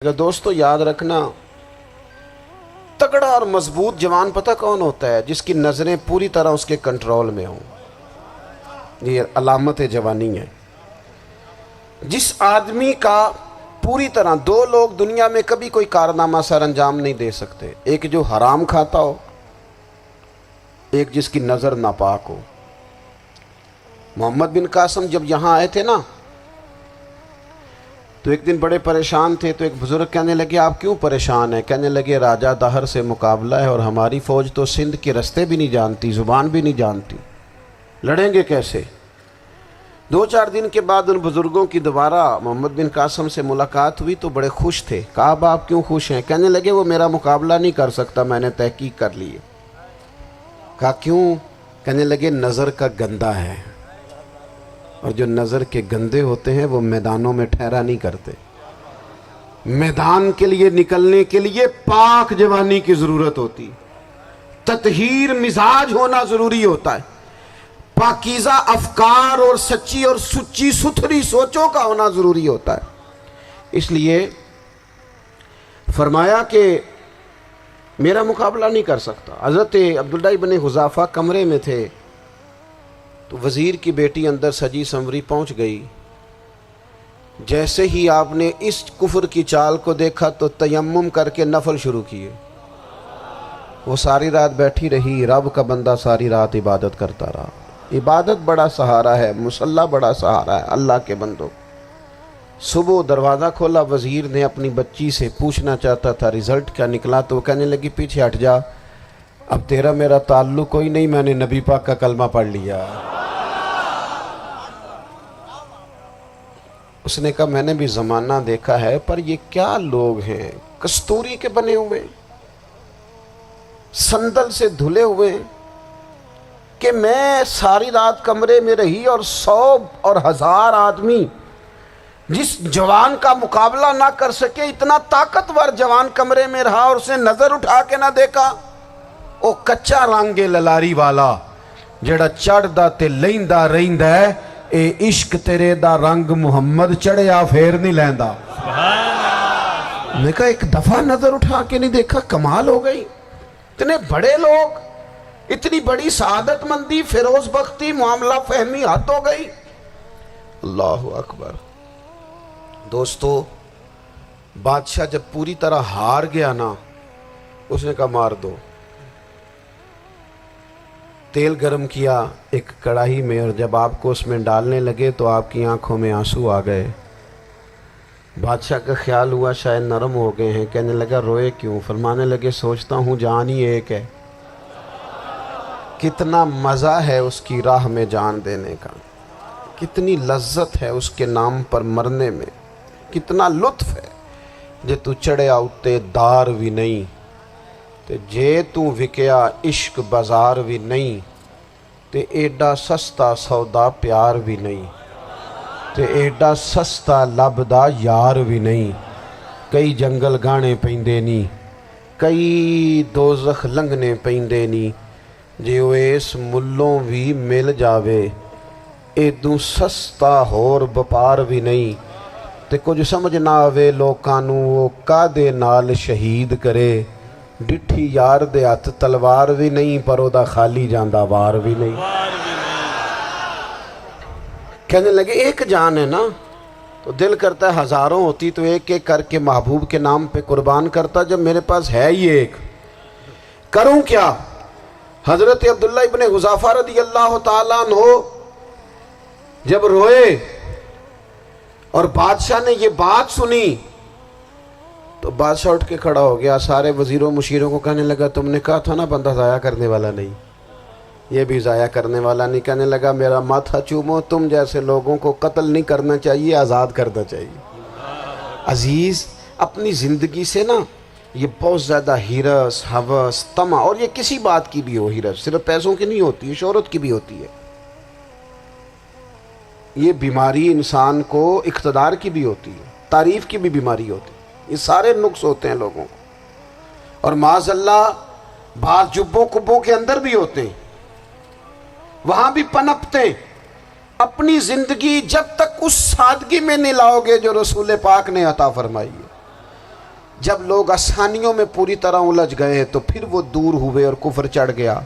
دوستو یاد رکھنا، تگڑا اور مضبوط جوان پتہ کون ہوتا ہے؟ جس کی نظریں پوری طرح اس کے کنٹرول میں ہوں۔ یہ علامت جوانی ہے۔ جس آدمی کا پوری طرح، دو لوگ دنیا میں کبھی کوئی کارنامہ سر انجام نہیں دے سکتے، ایک جو حرام کھاتا ہو، ایک جس کی نظر ناپاک ہو۔ محمد بن قاسم جب یہاں آئے تھے نا، تو ایک دن بڑے پریشان تھے، تو ایک بزرگ کہنے لگے آپ کیوں پریشان ہیں؟ کہنے لگے راجہ دہر سے مقابلہ ہے اور ہماری فوج تو سندھ کے رستے بھی نہیں جانتی، زبان بھی نہیں جانتی، لڑیں گے کیسے؟ 2-4 دن کے بعد ان بزرگوں کی دوبارہ محمد بن قاسم سے ملاقات ہوئی تو بڑے خوش تھے۔ کہا اب آپ کیوں خوش ہیں؟ کہنے لگے وہ میرا مقابلہ نہیں کر سکتا، میں نے تحقیق کر لی ہے۔ کہا کیوں؟ کہنے لگے نظر کا گندہ ہے، اور جو نظر کے گندے ہوتے ہیں وہ میدانوں میں ٹھہرا نہیں کرتے۔ میدان کے لیے نکلنے کے لیے پاک جوانی کی ضرورت ہوتی، تطہیر مزاج ہونا ضروری ہوتا ہے، پاکیزہ افکار اور سچی اور سچی ستھری سوچوں کا ہونا ضروری ہوتا ہے۔ اس لیے فرمایا کہ میرا مقابلہ نہیں کر سکتا۔ حضرت عبداللہ ابن حذافہ کمرے میں تھے، تو وزیر کی بیٹی اندر سجی سنوری پہنچ گئی۔ جیسے ہی آپ نے اس کفر کی چال کو دیکھا تو تیمم کر کے نفل شروع کیے۔ وہ ساری رات بیٹھی رہی، رب کا بندہ ساری رات عبادت کرتا رہا۔ عبادت بڑا سہارا ہے، مصلی بڑا سہارا ہے اللہ کے بندوں۔ صبح دروازہ کھولا، وزیر نے اپنی بچی سے پوچھنا چاہتا تھا رزلٹ کیا نکلا، تو وہ کہنے لگی پیچھے ہٹ جا، اب تیرا میرا تعلق کوئی نہیں، میں نے نبی پاک کا کلمہ پڑھ لیا۔ اس نے کہا میں نے بھی زمانہ دیکھا ہے، پر یہ کیا لوگ ہیں، کستوری کے بنے ہوئے، سندل سے دھلے ہوئے، کہ میں ساری رات کمرے میں رہی اور 100 اور 1000 آدمی جس جوان کا مقابلہ نہ کر سکے، اتنا طاقتور جوان کمرے میں رہا اور اس نے نظر اٹھا کے نہ دیکھا۔ او کچا رنگ للاری والا جڑا چڑھدا تے لیندا رہندا ہے، اے عشق تیرے دا رنگ محمد چڑھیا پھر نہیں لیندا۔ میں کہا ایک دفعہ نظر اٹھا کے نہیں دیکھا، کمال ہو گئی۔ اتنے بڑے لوگ، اتنی بڑی سعادت مندی، فیروز بختی، معاملہ فہمی حد ہو گئی۔ اللہ اکبر۔ دوستو بادشاہ جب پوری طرح ہار گیا نا، اس نے کہا مار دو۔ تیل گرم کیا ایک کڑاہی میں، اور جب آپ کو اس میں ڈالنے لگے تو آپ کی آنکھوں میں آنسو آ گئے۔ بادشاہ کا خیال ہوا شاید نرم ہو گئے ہیں، کہنے لگا روئے کیوں؟ فرمانے لگے سوچتا ہوں جان ہی ایک ہے، کتنا مزہ ہے اس کی راہ میں جان دینے کا، کتنی لذت ہے اس کے نام پر مرنے میں، کتنا لطف ہے۔ جے تو چڑھیا اتے دار بھی نہیں، تے جے تو وکیا عشق بازار بھی نہیں، تے ایڈا سستا سودا پیار بھی نہیں، تے ایڈا سستا لبدا یار بھی نہیں۔ کئی جنگل گانے پیندے نہیں، کئی دوزخ لنگنے پیندے نہیں، جے وہ اس ملوں بھی مل جاوے، ایدوں سستا ہور بپار بھی نہیں۔ تے کچھ سمجھ نہ آوے لوکاں نوں وہ کادے نال شہید کرے، ڈٹھی یار دے ہاتھ تلوار بھی نہیں، پر او دا خالی جاندہ وار بھی نہیں۔ کہنے لگے ایک جان ہے نا، تو دل کرتا ہے ہزاروں ہوتی تو ایک ایک کر کے محبوب کے نام پہ قربان کرتا، جب میرے پاس ہے ہی ایک، کروں کیا؟ حضرت عبداللہ ابن حذافہ رضی اللہ تعالیٰ عنہ جب روئے اور بادشاہ نے یہ بات سنی، تو بادشاہ اٹھ کے کھڑا ہو گیا، سارے وزیروں مشیروں کو کہنے لگا تم نے کہا تھا نا بندہ ضائع کرنے والا نہیں، یہ بھی ضائع کرنے والا نہیں۔ کہنے لگا میرا ماتھا چومو، تم جیسے لوگوں کو قتل نہیں کرنا چاہیے، آزاد کرنا چاہیے۔ عزیز اپنی زندگی سے نا یہ بہت زیادہ ہرس، ہوس، طمع، اور یہ کسی بات کی بھی ہو، ہرس صرف پیسوں کی نہیں ہوتی ہے، شہرت کی بھی ہوتی ہے، یہ بیماری انسان کو اقتدار کی بھی ہوتی ہے، تعریف کی بھی بیماری ہوتی ہے، یہ سارے نقص ہوتے ہیں لوگوں کو، اور معاذ اللہ بعض جبوں کبوں کے اندر بھی ہوتے ہیں، وہاں بھی پنپتے ہیں۔ اپنی زندگی جب تک اس سادگی میں نہیں لاؤ گے جو رسول پاک نے عطا فرمائی ہے، جب لوگ آسانیوں میں پوری طرح الجھ گئے تو پھر وہ دور ہوئے اور کفر چڑھ گیا۔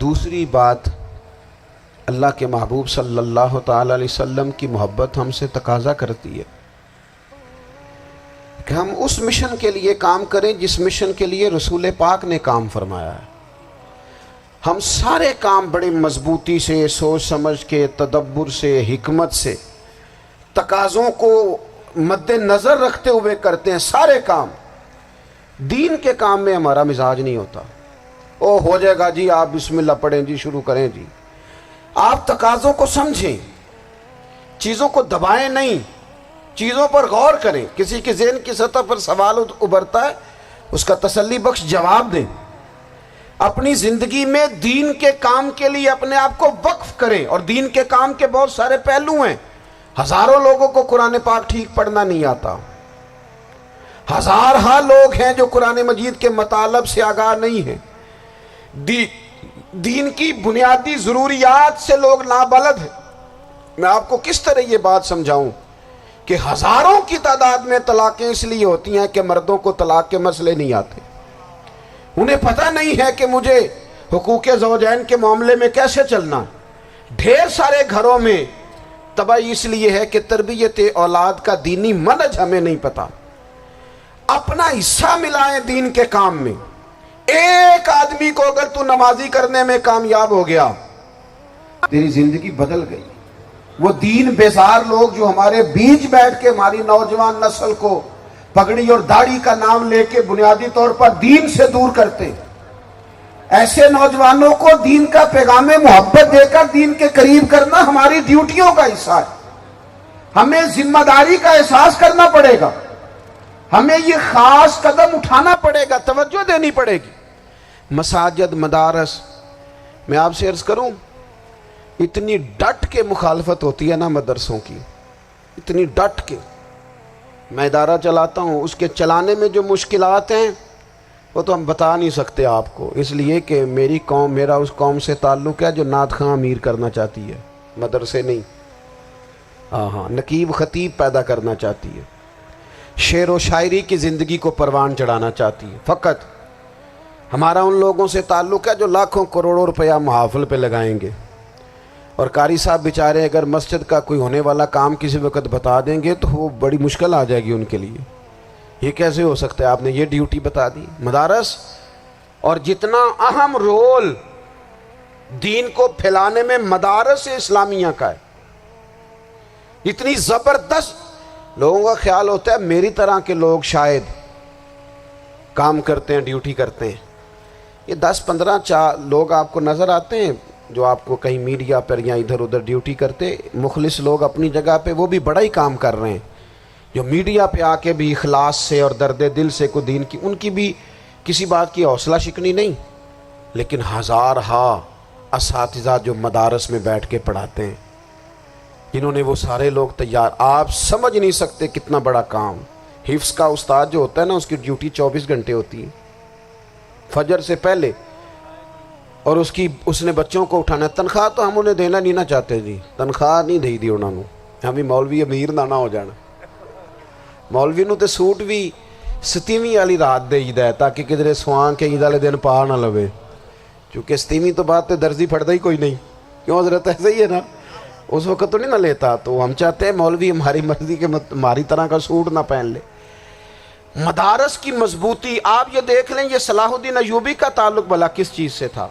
دوسری بات، اللہ کے محبوب صلی اللہ تعالی علیہ وسلم کی محبت ہم سے تقاضا کرتی ہے کہ ہم اس مشن کے لیے کام کریں جس مشن کے لیے رسول پاک نے کام فرمایا ہے۔ ہم سارے کام بڑے مضبوطی سے، سوچ سمجھ کے، تدبر سے، حکمت سے، تقاضوں کو مد نظر رکھتے ہوئے کرتے ہیں سارے کام۔ دین کے کام میں ہمارا مزاج نہیں ہوتا، او ہو جائے گا جی، آپ بسم اللہ پڑھیں جی، شروع کریں جی۔ آپ تقاضوں کو سمجھیں، چیزوں کو دبائیں نہیں، چیزوں پر غور کریں۔ کسی کے ذہن کی سطح پر سوال ابھرتا ہے، اس کا تسلی بخش جواب دیں۔ اپنی زندگی میں دین کے کام کے لیے اپنے آپ کو وقف کریں، اور دین کے کام کے بہت سارے پہلو ہیں۔ ہزاروں لوگوں کو قرآن پاک ٹھیک پڑھنا نہیں آتا، ہزارہا لوگ ہیں جو قرآن مجید کے مطالب سے آگاہ نہیں ہیں، دین کی بنیادی ضروریات سے لوگ نابلد ہیں۔ میں آپ کو کس طرح یہ بات سمجھاؤں کہ ہزاروں کی تعداد میں طلاقیں اس لیے ہوتی ہیں کہ مردوں کو طلاق کے مسئلے نہیں آتے، انہیں پتہ نہیں ہے کہ مجھے حقوق زوجین کے معاملے میں کیسے چلنا۔ ڈھیر سارے گھروں میں تباہی اس لیے ہے کہ تربیت اولاد کا دینی منہج ہمیں نہیں پتا۔ اپنا حصہ ملائیں دین کے کام میں۔ ایک آدمی کو اگر تو نمازی کرنے میں کامیاب ہو گیا، تیری زندگی بدل گئی۔ وہ دین بیزار لوگ جو ہمارے بیچ بیٹھ کے ہماری نوجوان نسل کو پگڑی اور داڑھی کا نام لے کے بنیادی طور پر دین سے دور کرتے، ایسے نوجوانوں کو دین کا پیغام محبت دے کر دین کے قریب کرنا ہماری ڈیوٹیوں کا حصہ ہے۔ ہمیں ذمہ داری کا احساس کرنا پڑے گا، ہمیں یہ خاص قدم اٹھانا پڑے گا، توجہ دینی پڑے گی۔ مساجد، مدارس، میں آپ سے عرض کروں، اتنی ڈٹ کے مخالفت ہوتی ہے نا مدرسوں کی، اتنی ڈٹ کے۔ میں ادارہ چلاتا ہوں، اس کے چلانے میں جو مشکلات ہیں وہ تو ہم بتا نہیں سکتے آپ کو، اس لیے کہ میری قوم، میرا اس قوم سے تعلق ہے جو نعت خواں امیر کرنا چاہتی ہے، مدرسے نہیں۔ ہاں، نقیب خطیب پیدا کرنا چاہتی ہے، شعر و شاعری کی زندگی کو پروان چڑھانا چاہتی ہے۔ فقط ہمارا ان لوگوں سے تعلق ہے جو لاکھوں کروڑوں روپیہ محافل پہ لگائیں گے، اور قاری صاحب بیچارے اگر مسجد کا کوئی ہونے والا کام کسی وقت بتا دیں گے تو وہ بڑی مشکل آ جائے گی ان کے لیے۔ یہ کیسے ہو سکتا ہے، آپ نے یہ ڈیوٹی بتا دی۔ مدارس، اور جتنا اہم رول دین کو پھیلانے میں مدارس اسلامیہ کا ہے، اتنی زبردست، لوگوں کا خیال ہوتا ہے میری طرح کے لوگ شاید کام کرتے ہیں، ڈیوٹی کرتے ہیں۔ یہ 10-15 لوگ آپ کو نظر آتے ہیں جو آپ کو کہیں میڈیا پر یا ادھر ادھر ڈیوٹی کرتے، مخلص لوگ اپنی جگہ پہ، وہ بھی بڑا ہی کام کر رہے ہیں، جو میڈیا پہ آ کے بھی اخلاص سے اور درد دل سے کو دین کی، ان کی بھی کسی بات کی حوصلہ شکنی نہیں۔ لیکن ہزارہا اساتذہ جو مدارس میں بیٹھ کے پڑھاتے ہیں، جنہوں نے وہ سارے لوگ تیار، آپ سمجھ نہیں سکتے کتنا بڑا کام۔ حفظ کا استاد جو ہوتا ہے نا، اس کی ڈیوٹی 24 گھنٹے ہوتی ہے، فجر سے پہلے، اور اس نے بچوں کو اٹھانا۔ تنخواہ تو ہم انہیں دینا نہیں نہ چاہتے جی، تنخواہ نہیں دے دی انہوں نے، ہمیں مولوی امیر نہ ہو جانا۔ مولوی نو تے سوٹ بھی 27ویں والی رات دے ہے تاکہ کدھر سوان کے عید والے دن پا نہ لوے، چونکہ 27ویں تو بعد تے درزی پھڑتا ہی کوئی نہیں، کیوں حضرت؟ ایسے ہی ہے نا، اس وقت تو نہیں نہ لیتا۔ تو ہم چاہتے ہیں مولوی ہماری مرضی کے ہماری طرح کا سوٹ نہ پہن لے۔ مدارس کی مضبوطی، آپ یہ دیکھ لیں، یہ صلاح الدین ایوبی کا تعلق بھلا کس چیز سے تھا؟